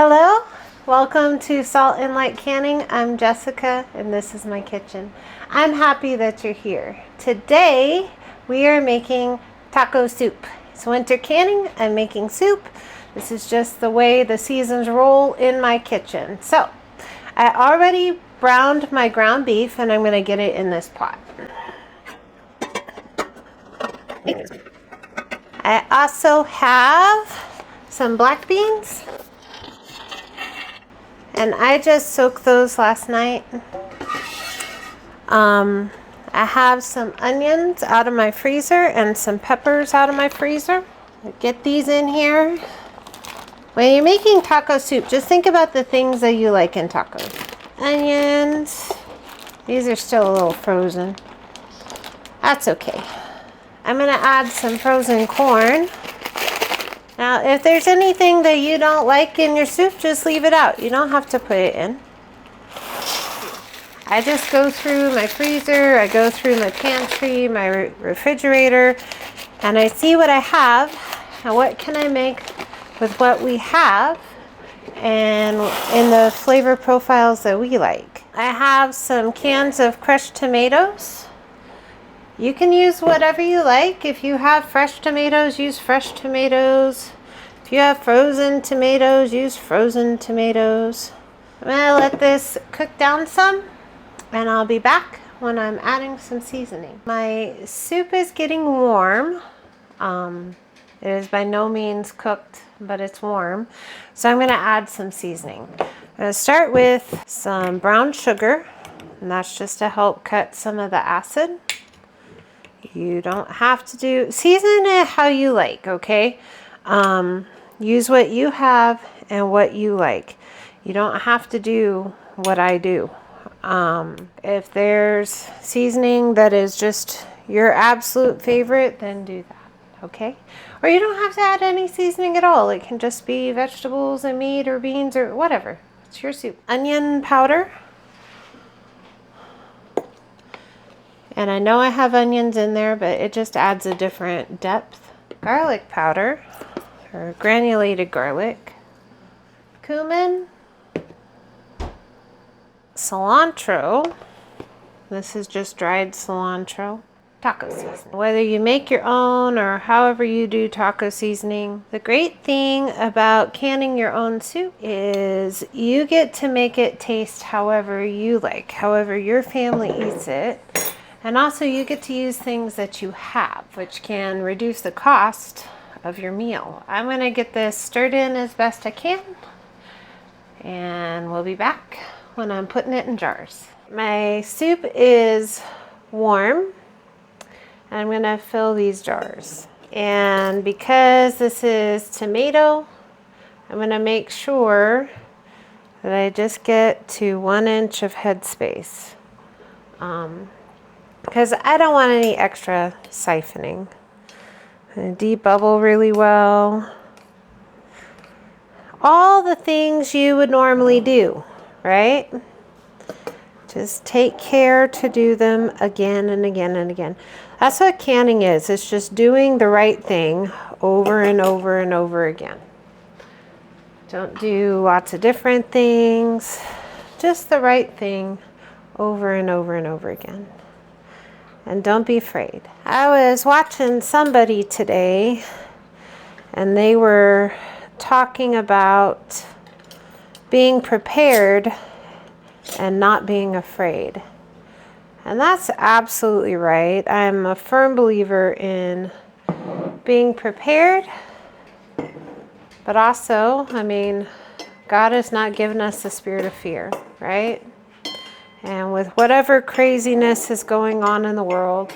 Hello, welcome to Salt and Light Canning. I'm Jessica and this is my kitchen. I'm happy that you're here. Today we are making taco soup. It's winter canning, I'm making soup. This is just the way the seasons roll in my kitchen. So I already browned my ground beef and I'm going to get it in this pot. I also have some black beans. And I just soaked those last night. I have some onions out of my freezer and some peppers out of my freezer. Get these in here. When you're making taco soup, just think about the things that you like in tacos. Onions. These are still a little frozen. That's okay. I'm going to add some frozen corn. Now, if there's anything that you don't like in your soup, just leave it out. You don't have to put it in. I just go through my freezer, I go through my pantry, my refrigerator, and I see what I have and what can I make with what we have and in the flavor profiles that we like. I have some cans of crushed tomatoes. You can use whatever you like. If you have fresh tomatoes, use fresh tomatoes. If you have frozen tomatoes, use frozen tomatoes. I'm gonna let this cook down some and I'll be back when I'm adding some seasoning. My soup is getting warm. It is by no means cooked, but it's warm. So I'm gonna add some seasoning. I'm gonna start with some brown sugar, and that's just to help cut some of the acid. You don't have to season it how you like, okay? Use what you have and what you like. You don't have to do what I do. If there's seasoning that is just your absolute favorite, then do that, okay? Or you don't have to add any seasoning at all. It can just be vegetables and meat or beans or whatever. It's your soup. Onion powder. And I know I have onions in there, but it just adds a different depth. Garlic powder, or granulated garlic. Cumin. Cilantro. This is just dried cilantro. Taco seasoning. Whether you make your own or however you do taco seasoning, the great thing about canning your own soup is you get to make it taste however you like, however your family eats it. And also you get to use things that you have, which can reduce the cost of your meal. I'm gonna get this stirred in as best I can, and we'll be back when I'm putting it in jars. My soup is warm, and I'm gonna fill these jars. And because this is tomato, I'm gonna make sure that I just get to 1 inch of headspace. Because I don't want any extra siphoning. And debubble really well. All the things you would normally do, right? Just take care to do them again and again and again. That's what canning is. It's just doing the right thing over and over and over again. Don't do lots of different things. Just the right thing over and over and over again. And don't be afraid. I was watching somebody today and they were talking about being prepared and not being afraid. And that's absolutely right. I'm a firm believer in being prepared, but also, God has not given us the spirit of fear, right? And with whatever craziness is going on in the world,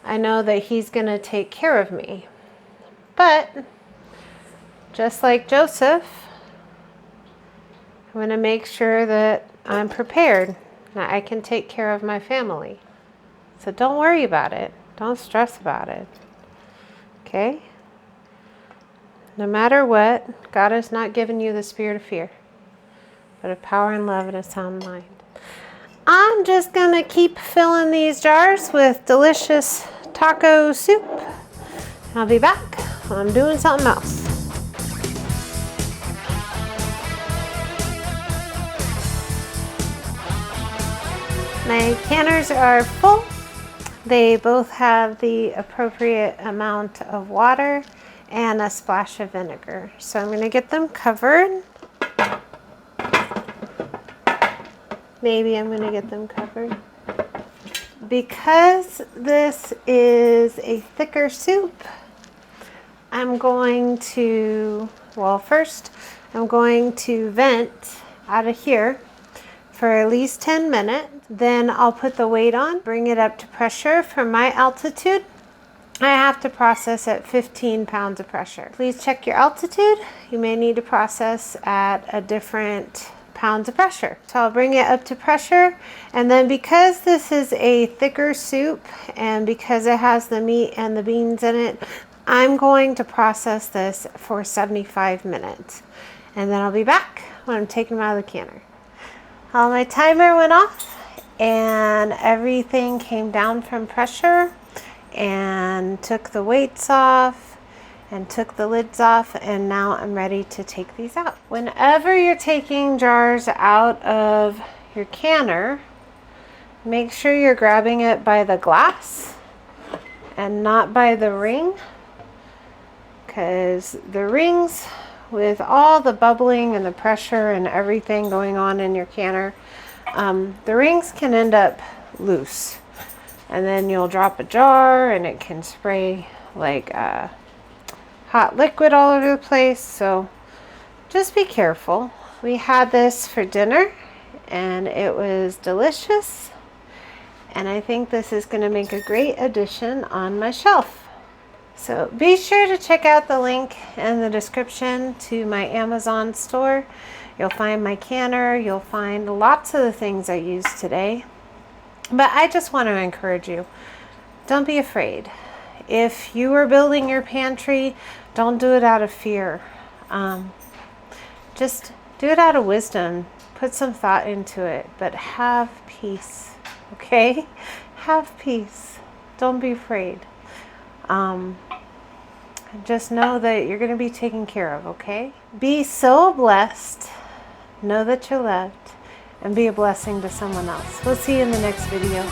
I know that He's going to take care of me. But just like Joseph, I'm going to make sure that I'm prepared, that I can take care of my family. So don't worry about it. Don't stress about it. Okay? No matter what, God has not given you the spirit of fear, but of power and love and a sound mind. I'm just gonna keep filling these jars with delicious taco soup. I'll be back when I'm doing something else. My canners are full. They both have the appropriate amount of water and a splash of vinegar. So I'm going to get them covered. Maybe I'm going to get them covered. Because this is a thicker soup, I'm going to, well, first I'm going to vent out of here for at least 10 minutes. Then I'll put the weight on, bring it up to pressure. For my altitude, I have to process at 15 pounds of pressure. Please check your altitude. You may need to process at a different pounds of pressure. So I'll bring it up to pressure, and then because this is a thicker soup and because it has the meat and the beans in it, I'm going to process this for 75 minutes. And then I'll be back when I'm taking them out of the canner. My timer went off and everything came down from pressure, and took the weights off and took the lids off, and now I'm ready to take these out. Whenever you're taking jars out of your canner, make sure you're grabbing it by the glass and not by the ring, because the rings, with all the bubbling and the pressure and everything going on in your canner, the rings can end up loose, and then you'll drop a jar and it can spray like hot liquid all over the place. So just be careful. We had this for dinner and it was delicious, and I think this is going to make a great addition on my shelf. So be sure to check out the link in the description to my Amazon store. You'll find my canner, you'll find lots of the things I used today. But I just want to encourage you, don't be afraid. If you are building your pantry, don't do it out of fear. Just do it out of wisdom. Put some thought into it, but have peace, okay? Have peace. Don't be afraid. Just know that you're going to be taken care of, okay? Be so blessed. Know that you're loved, and be a blessing to someone else. We'll see you in the next video.